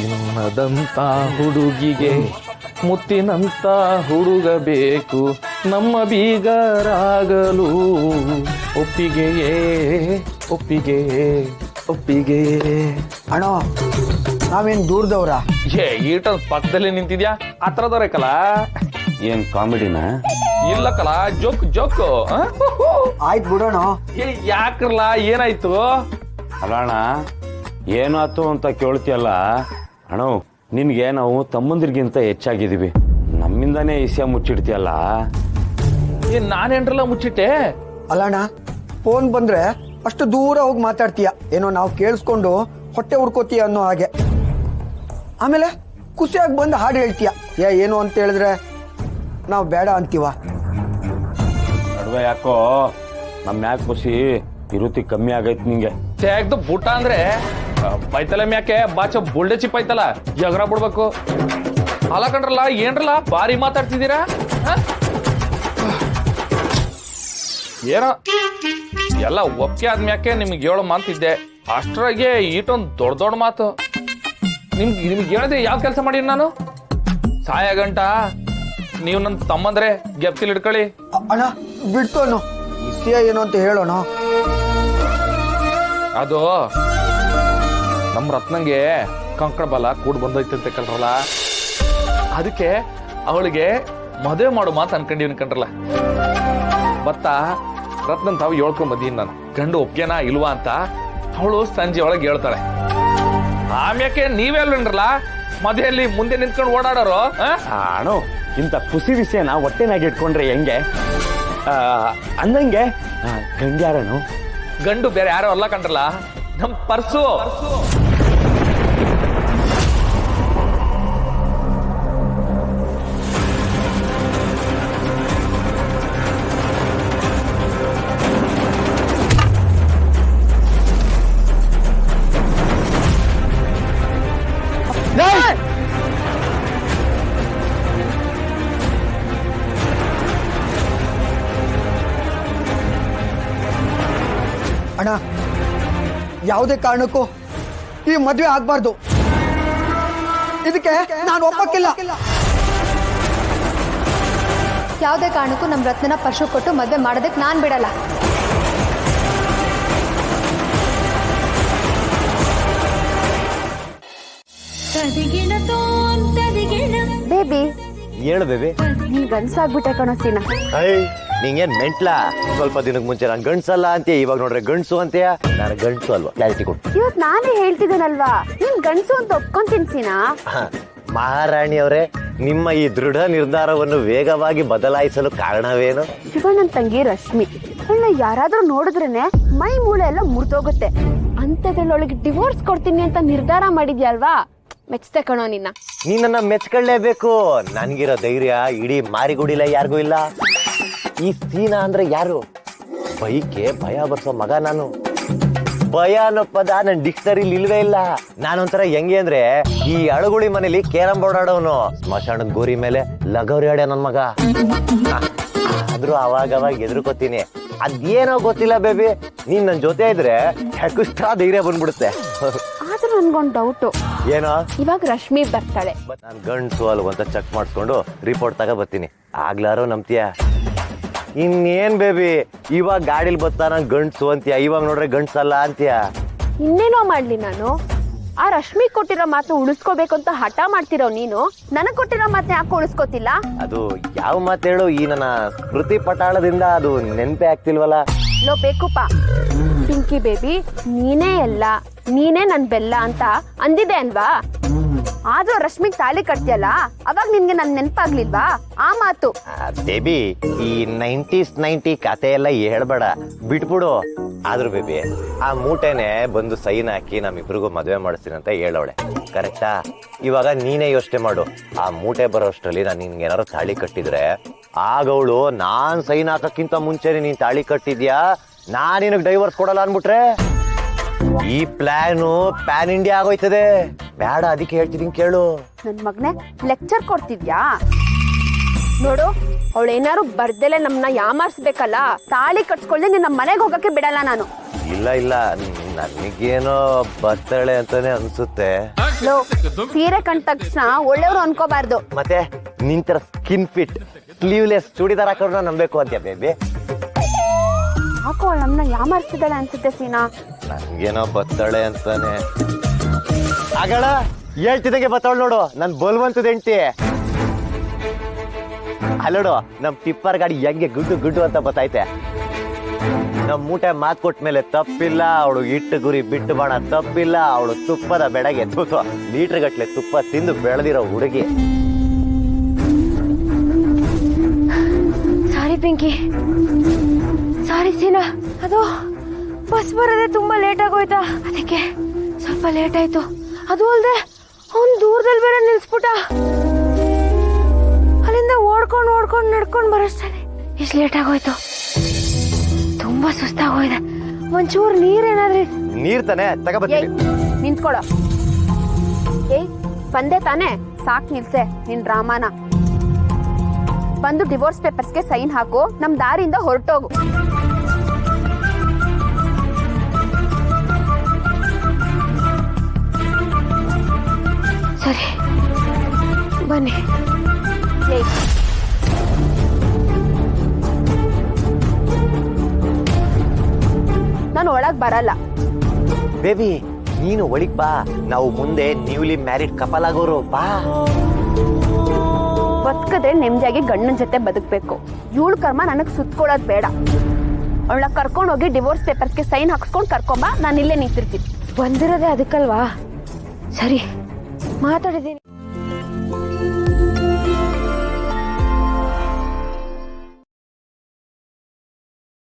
ಚಿನ್ನದಂತ ಹುಡುಗಿಗೆ ಮುತ್ತಿನಂತ ಹುಡುಗ ಬೇಕು, ನಮ್ಮ ಬೀಗರಾಗಲು ಒಪ್ಪಿಗೆಯೇ ಒಪ್ಪಿಗೆಯೇ ಒಪ್ಪಿಗೆಯೇ. ಅಣ್ಣ ನಾವೇನ್ ದೂರದವ್ರ? ಈಟ ಪಕ್ಕದಲ್ಲಿ ನಿಂತಿದ್ಯಾ, ಹತ್ರದವ್ರೇಕಲ್ಲ. ಏನ್ ಕಾಮಿಡಿನ? ಇಲ್ಲ ಕಲ, ಜೋಕ್ ಜೋಕು. ಆಯ್ತು ಬಿಡೋಣ. ಯಾಕ್ರಲ್ಲ, ಏನಾಯ್ತು? ಅಲ್ಲ ಅಣ್ಣ, ಏನಾಯ್ತು ಅಂತ ಕೇಳ್ತಿಯಲ್ಲ ಅಣ್ಣ. ನಿನ್ಗೆ ನಾವು ತಮ್ಮಂದಿರ್ಗಿಂತ ಹೆಚ್ಚಾಗಿದ್ದೀವಿ, ನಮ್ಮಿಂದಾನೇ ಇಸ್ಯ ಮುಚ್ಚಿಡ್ತೀಯಲ್ಲ. ನಾನೇನ್ರಲ್ಲ ಮುಚ್ಚಿಟ್ಟೆ? ಅಲ್ಲಣ್ಣ, ಫೋನ್ ಬಂದ್ರೆ ಅಷ್ಟು ದೂರ ಹೋಗಿ ಮಾತಾಡ್ತೀಯ, ಏನೋ ನಾವು ಕೇಳಿಸ್ಕೊಂಡು ಹೊಟ್ಟೆ ಹುಡ್ಕೋತೀಯ ಅನ್ನೋ ಹಾಗೆ. ಆಮೇಲೆ ಖುಷಿಯಾಗಿ ಬಂದು ಹಾಡು ಹೇಳ್ತೀಯ. ಏನು ಅಂತ ಹೇಳಿದ್ರೆ ನಾವು ಬೇಡ ಅಂತೀವ. ನಡುವೆ ಯಾಕೋ ನಮ್ಮ ಮ್ಯಾಕ್ ಖುಷಿ ಇರುತ್ತಿ ಕಮ್ಮಿ ಆಗೈತ್ ನಿಂಗೆ. ತೆಗ್ದು ಬುಟ್ಟ ಅಂದ್ರೆ ಪೈತಲ ಮ್ಯಾಕೆ ಬಾಚ ಬುಲ್ಡೆ ಚಿಪ್ ಐತಲ್ಲ, ಜಗಳ ಬಿಡ್ಬೇಕು. ಅಲ್ಲ ಕಂಡ್ರಲ್ಲ, ಏನ್ರಲ್ಲ ಬಾರಿ ಮಾತಾಡ್ತಿದ್ದೀರಾ? ಏನೋ ಎಲ್ಲ ಒಪ್ಪಿಗೆ ಆದ್ಮ್ಯಾಕೆ ನಿಮ್ಗೆ ಹೇಳೋ ಮಾತಿದ್ದೆ, ಅಷ್ಟರಾಗೆ ಈಟೊಂದು ದೊಡ್ಡ ದೊಡ್ಡ ಮಾತು. ನಿಮ್ಗೆ ಹೇಳಿದ್ರೆ ಯಾವ ಕೆಲಸ ಮಾಡೀನಿ ನಾನು? ಸಾಯ ಗಂಟ ನೀವು ನನ್ನ ತಮ್ಮಂದ್ರೆ ಗೆಪ್ತಿಲ್ ಹಿಡ್ಕೊಳ್ಳಿ. ಅಣ್ಣ ಬಿಡ್ತು ಅನ್ನೋ, ವಿಷಯ ಏನು ಅಂತ ಹೇಳೋಣ. ಅದು ನಮ್ಮ ರತ್ನಂಗೆ ಕಂಕಣ ಬಲ ಕೂಡ್ ಬಂದೈತೆ ಕಲ್ರಲ್ಲ, ಅದಕ್ಕೆ ಅವಳಿಗೆ ಮದುವೆ ಮಾಡು ಮಾತು ಅನ್ಕೊಂಡಿವ್ನಿ ಕಣ್ರಲ್ಲ. ಬತ್ತ ರತ್ನನ್ ತಾವು ಹೇಳ್ಕೊಂಡ್ ಬಂದೀನಿ ನಾನು, ಗಂಡು ಒಪ್ಗೆನಾ ಇಲ್ವಾ ಅಂತ. ಅವಳು ಸಂಜೆ ಒಳಗೆ ಹೇಳ್ತಾಳೆ. ಆಮ್ಯಾಕೆ ನೀವೇ ಅಲ್ವೇನ್ರಲ್ಲ ಮದುವೆಯಲ್ಲಿ ಮುಂದೆ ನಿಂತ್ಕೊಂಡು ಓಡಾಡೋರು? ಅಣ್ಣ, ಇಂಥ ಖುಷಿ ವಿಷಯನ ಹೊಟ್ಟೆನಾಗಿ ಇಟ್ಕೊಂಡ್ರೆ ಹೆಂಗೆ? ಅಂದಂಗೆ ಗಂಗ್ಯಾರನು ಗಂಡು ಬೇರೆ ಯಾರೋ ಅಲ್ಲ ಕಂಡ್ರಲ್ಲ, ನಮ್ ಪರ್ಸು. ಅಣ್ಣ, ಯಾವುದೇ ಕಾರಣಕ್ಕೂ ಈ ಮದುವೆ ಆಗ್ಬಾರ್ದು. ಇದಕ್ಕೆ ನಾನು ಒಪ್ಪಕ್ಕಿಲ್ಲ. ಯಾವುದೇ ಕಾರಣಕ್ಕೂ ನಮ್ಮ ರತ್ನನ ಪಶು ಕೊಟ್ಟು ಮದುವೆ ಮಾಡೋದಕ್ಕೆ ನಾನು ಬಿಡಲ್ಲ. ಬೇಬಿ ಹೇಳು ಬೇಬಿ. ನೀನ್ ಗಂಡ್ಸಾಗ್ಬಿಟ್ಟೆ ಕಣಸ್ತೀನ. ನಿಂಗೇನ್ ಮೆಂಟ್ಲಾ? ಸ್ವಲ್ಪ ದಿನಕ್ಕೆ ಮುಂಚೆ ನಾನು ಗಂಡ್ಸಲ್ಲ ಅಂತೀಯ, ಇವಾಗ ನೋಡ್ರೆ ಗಂಡ್ಸು ಅಂತೀಯ. ನಾನು ಗಂಡ್ಸು ಅಲ್ವಾ? ಕ್ಲಾರಿಟಿ ಕೊಡು. ಇವತ್ ನಾನೇ ಹೇಳ್ತಿದ್ದೇನಲ್ವಾ, ನೀನ್ ಗಂಡ್ಸು ಅಂತ ಒಪ್ಕೊಂತೀನಿ ಸೀನಾ. ಮಹಾರಾಣಿ ಅವರೇ, ನಿಮ್ಮ ಈ ದೃಢ ನಿರ್ಧಾರವನ್ನು ವೇಗವಾಗಿ ಬದಲಾಯಿಸಲು ಕಾರಣವೇನು? ಇವ ನನ್ ತಂಗಿ ರಶ್ಮಿ, ಅವಳನ್ನ ಯಾರಾದ್ರೂ ನೋಡಿದ್ರೇನೆ ಮೈ ಮೂಳೆ ಎಲ್ಲ ಮುರಿದೋಗುತ್ತೆ. ಅಂತದ್ರೊಳಗೆ ಡಿವೋರ್ಸ್ ಕೊಡ್ತೀನಿ ಅಂತ ನಿರ್ಧಾರ ಮಾಡಿದ್ಯಲ್ವಾ, ಮೆಚ್ಚತೆ ಕಣೋ ನಿನ್ನ. ನೀನನ್ನ ಮೆಚ್ಕೊಳ್ಳೇಬೇಕು. ನನ್ಗಿರೋ ಧೈರ್ಯ ಇಡೀ ಮಾರಿಗುಡಿಲ ಯಾರಿಗೂ ಇಲ್ಲ. ಈ ಸೀನಾ ಅಂದ್ರೆ ಯಾರು? ಬೈಕೆ ಭಯ ಬರ್ಸೋ ಮಗ ನಾನು. ಭಯ ಅನ್ನೋ ಪದ ನನ್ ಡಿಕ್ಷನರಿಲಿ ಇಲ್ವೇ ಇಲ್ಲ. ನಾನೊಂಥರ ಹೆಂಗೆ ಅಂದ್ರೆ ಈ ಅಳಗುಳಿ ಮನೇಲಿ ಕೇರಂ ಬೋರ್ಡ್ ಆಡೋನು, ಸ್ಮಶಾನದ ಗೋರಿ ಮೇಲೆ ಲಗೋರಿ ಆಡ್ಯ ನನ್ ಮಗ. ಆದ್ರೂ ಅವಾಗ ಎದುರ್ಕೋತೀನಿ. ಅದೇನೋ ಗೊತ್ತಿಲ್ಲ ಬೇಬಿ, ನೀನ್ ನನ್ ಜೊತೆ ಇದ್ರೆ ಹೆಕುಷ್ಟ ಧೈರ್ಯ ಬಂದ್ಬಿಡುತ್ತೆ. ಆದ್ರೂ ನನ್ಗೊಂದ್ ಡೌಟು. ಏನೋ? ಇವಾಗ ರಶ್ಮಿ ಬರ್ತಾಳೆ, ನಾನ್ ಗಂಡ್ಸು ಅಲ್ವ ಅಂತ ಚೆಕ್ ಮಾಡಿಸ್ಕೊಂಡು ರಿಪೋರ್ಟ್ ತಗೋ ಬರ್ತೀನಿ. ಆಗ್ಲಾರೋ ನಂಬ್ತೀಯ? ಇನ್ನೇನ್ ಬೇಬಿ, ಇವಾಗ ಗಾಡಿಲಿ ಬರ್ತಾನ ಗಂಡ್ಸು ಅಂತೀಯ, ಇವಾಗ ನೋಡ್ರೆ ಗಂಡ್ಸಲ್ಲ ಅಂತೀಯ. ಇನ್ನೇನೋ ಮಾಡ್ಲಿ ನಾನು? ಆ ರಶ್ಮಿ ಕೊಟ್ಟಿರೋ ಮಾತು ಉಳಿಸ್ಕೋಬೇಕು ಅಂತ ಹಠ ಮಾಡ್ತಿರೋ ನೀನು, ನನಗ್ ಕೊಟ್ಟಿರೋ ಮಾತನ್ನ ಯಾಕೆ ಉಳಿಸ್ಕೋತಿಲ್ಲ? ಅದು ಯಾವ ಮಾತು ಹೇಳು? ಈ ನನ್ನ ಸ್ಮೃತಿ ಪಟಾಳದಿಂದ ಅದು ನೆನ್ಪೆ ಆಗ್ತಿಲ್ವಲ್ಲ. ಲೋ ಬೇಕುಪ್ಪ, ಪಿಂಕಿ ಬೇಬಿ ನೀನೇ ಎಲ್ಲ, ನೀನೇ ನನ್ ಬೆಲ್ಲ ಅಂತ ಅಂದಿದೆ ಅಲ್ವಾ? ಆದ್ರೂ ರಶ್ಮಿಗ್ ತಾಳಿ ಕಟ್ತಿಯಲ್ಲ, ಅವಾಗ ನಿನ್ಗೆ ನನ್ ನೆನ್ಪಾಗ್ಲಿಲ್ವಾ ಆ ಮಾತು? ಬೇಬಿ, ಈ 90s ಕತೆ ಎಲ್ಲ ಹೇಳ್ಬೇಡ, ಬಿಟ್ಬಿಡು. ಆದ್ರೂ ಬೇಬಿ, ಆ ಮೂಟೆನೆ ಬಂದು ಸೈನ್ ಹಾಕಿ ನಮ್ಮಿಬ್ರಿಗೂ ಮದುವೆ ಮಾಡಿಸ್ತೀನಿ ಅಂತ ಹೇಳೋಳೆ, ಕರೆಕ್ಟಾ? ಇವಾಗ ನೀನೇ ಯೋಚನೆ ಮಾಡು, ಆ ಮೂಟೆ ಬರೋಷ್ಟರಲ್ಲಿ ನಾನು ನಿನ್ಗೆ ಏನಾರು ತಾಳಿ ಕಟ್ಟಿದ್ರೆ ಆಗವಳು ನಾನ್ ಸೈನ್ ಹಾಕಕ್ಕಿಂತ ಮುಂಚೆನೆ ನೀನ್ ತಾಳಿ ಕಟ್ಟಿದ್ಯಾ, ನಾನ್ ನಿನಗ್ ಡೈವರ್ಸ್ ಕೊಡಲ್ಲ ಅನ್ಬಿಟ್ರೆ ಈ ಪ್ಲಾನು ಪ್ಯಾನ್ ಇಂಡಿಯಾ ಆಗೋಯ್ತದೆ. ಬೇಡ, ಅದಕ್ಕೆ ಹೇಳ್ತಿದ್ದೀನಿ ಕೇಳು. ನನ್ ಮಗ್ನೆ ಲೆಕ್ಚರ್ ಕೊಡ್ತಿದ್ಯಾ? ನೋಡು, ಅವಳೇನಾರು ಬರ್ದೆಲೆ ನಮ್ನ ಯಾಮಾರ್ಸ್ಬೇಕಲ್ಲ, ತಾಳಿ ಕಟ್ಸ್ಕೊಳ್ದೆ ನಿನ್ನ ಮನೆಗೆ ಹೋಗಕ್ಕೆ ಬಿಡಲ್ಲ ನಾನು. ಇಲ್ಲ ನನಗೇನೋ ಬರ್ತಾಳೆ ಅಂತಾನೆ ಅನ್ಸುತ್ತೆ. ಲೋ, ಸೀರೆ ಕಂಡ ತಕ್ಷಣ ಒಳ್ಳೆಯವರು ಅನ್ಕೋಬಾರ್ದು. ಮತ್ತೆ ನಿಂತರ ಸ್ಕಿನ್ ಫಿಟ್ ಸ್ಲೀವ್ಲೆಸ್ ಚೂಡಿದಾರ್ ಹಾಕೋರ್ನ ನಂಬೇಕು ಅಂತ್ಯ ಬೇಬಿ. ಯಾಕೋ ನಮ್ಮನ್ನ ಯಾಮಾರಿಸಿದಾಳೆ ಅನ್ಸುತ್ತೆ ಸೀನಾ. ನನ್ಗೇನೋ ಬರ್ತಾಳೆ ಅಂತಾನೆ. ಆಗಳ ಹೇಳ್ತಿದಂಗೆ ಬರ್ತಾಳೆ ನೋಡು, ನನ್ ಬಲ್ವಂತದ ಹೆಂಡ್ತಿ. ಅಲ್ಲೋಡು ನಮ್ ಟಿಪ್ಪರ್ ಗಾಡಿ ಹೆಂಗೆ ಗುಡ್ಡು ಗುಡ್ಡು ಅಂತ ಬತ್ತೈತೆ. ನಮ್ ಮೂಟೆ ಮಾತ್ ಕೊಟ್ಮೇಲೆ ತಪ್ಪಿಲ್ಲ, ಅವಳು ಇಟ್ಟು ಗುರಿ ಬಿಟ್ಟು ಬಾಣ ತಪ್ಪಿಲ್ಲ. ಅವಳು ತುಪ್ಪದ ಬೆಳಗ್ಗೆ ತೂತು ಲೀಟರ್ ಗಟ್ಲೆ ತುಪ್ಪ ತಿಂದು ಬೆಳೆದಿರೋ ಹುಡುಗಿ. ಸಾರಿ ಪಿಂಕಿ, ಸಾರಿ ಸೀನಾ. ಅದು ಬಸ್ ಬರೋದೇ ತುಂಬಾ ಲೇಟ್ ಆಗೋಯ್ತಾ, ಅದಕ್ಕೆ ಸ್ವಲ್ಪ ಲೇಟ್ ಆಯ್ತು. ಅದು ಅಲ್ದೆ ಅವ್ನು ದೂರದಲ್ಲಿ ಬೇರೆ ನಿಲ್ಸ್ಬಿಟ್ಟ. ಅಲ್ಲಿಂದ ಓಡ್ಕೊಂಡು ನಡ್ಕೊಂಡು ಬರೋಷ್ಟೇ ಇಷ್ಟು ಲೇಟ್ ಆಗೋಯ್ತು. ತುಂಬಾ ಸುಸ್ತಾಗೋಯ್ದೆ. ಒಂಚೂರು ನೀರೇನಾದ್ರಿ. ನೀರ್ ತಾನೆ ತಗೋಬರ್ತೀನಿ. ನಿಂತ್ಕೊಳ. ಏಯ್ ಬಂದೆ ತಾನೆ, ಸಾಕ್ ನಿಲ್ಸೆ ನಿನ್ ಡ್ರಾಮಾನ. ಬಂದು ಡಿವೋರ್ಸ್ ಪೇಪರ್ಸ್ಗೆ ಸೈನ್ ಹಾಕು, ನಮ್ ದಾರಿಯಿಂದ ಹೊರಟೋಗು. ಸರಿ ಬನ್ನಿ. ಏಯ್ ನಾನು ಒಳಗ್ ಬರಲ್ಲ. ಬೇಬಿ ನೀನು ಒಳಿಗ್ ಬಾ, ನಾವು ಮುಂದೆ ನ್ಯೂಲಿ ಮ್ಯಾರಿಡ್ ಕಪಲ್ ಆಗೋರು. ಬಾ. ಬದುಕದ್ರೆ ನೆಮ್ಮದಿಯಾಗಿ ಗಂಡನ ಜೊತೆ ಬದುಕ್ಬೇಕು. ಇವಳು ಕರ್ಮ ನನಗ್ ಸುತ್ಕೊಳ್ಳೋದ್ ಬೇಡ. ಅವಳ ಕರ್ಕೊಂಡೋಗಿ ಡಿವೋರ್ಸ್ ಪೇಪರ್ಸ್ಗೆ ಸೈನ್ ಹಾಕ್ಸ್ಕೊಂಡು ಕರ್ಕೊಂಬ, ನಾನು ಇಲ್ಲೇ ನಿಂತಿರ್ತೀನಿ. ಬಂದಿರೋದೇ ಅದಕ್ಕಲ್ವಾ. ಸರಿ ಮಾತಾಡಿದ್ದೀನಿ.